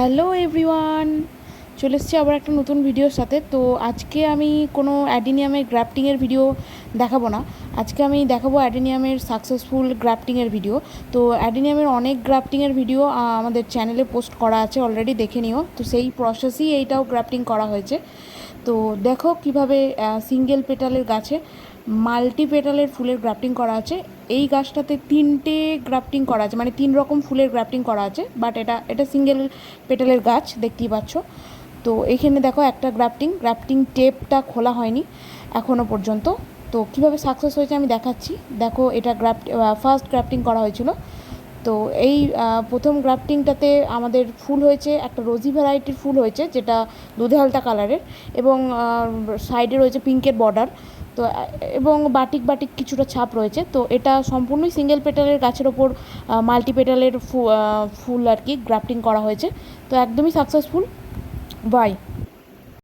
Hello everyone, চলে এসেছি আবার একটা নতুন ভিডিওর সাথে। তো আজকে আমি কোনো অ্যাডিনিয়ামের গ্রাফটিংয়ের ভিডিও দেখাবো না। আজকে আমি দেখাবো অ্যাডিনিয়ামের সাকসেসফুল গ্রাফটিংয়ের ভিডিও। তো অ্যাডিনিয়ামের অনেক গ্রাফটিংয়ের ভিডিও আমাদের চ্যানেলে পোস্ট করা আছে, অলরেডি দেখে নিও। তো সেই প্রসেসেই এইটাও গ্রাফটিং করা হয়েছে। তো দেখো কিভাবে সিঙ্গেল পেটালের গাছে মাল্টি পেটালের ফুলের গ্রাফটিং করা আছে। এই গাছটাতে তিনটে গ্রাফটিং করা আছে, মানে 3 রকম ফুলের গ্রাফটিং করা আছে, বাট এটা সিঙ্গেল পেটালের গাছ, দেখতেই পাচ্ছ। তো এইখানে দেখো একটা গ্রাফটিং টেপটা খোলা হয়নি এখনও পর্যন্ত। তো কীভাবে সাকসেস হয়েছে আমি দেখাচ্ছি। দেখো এটা ফার্স্ট গ্রাফটিং করা হয়েছিল। তো এই প্রথম গ্রাফটিংটাতে আমাদের ফুল হয়েছে একটা রোজি ভ্যারাইটির ফুল হয়েছে, যেটা দুধে হালতা কালারের, এবং সাইডে রয়েছে পিঙ্কের বর্ডার। তো এবং বাটিক কিছুটা ছাপ রয়েছে। তো এটা সম্পূর্ণই সিঙ্গেল পেটালের গাছের ওপর মাল্টি পেটালের ফুল আর কি গ্রাফটিং করা হয়েছে। তো একদমই সাকসেসফুল। বাই।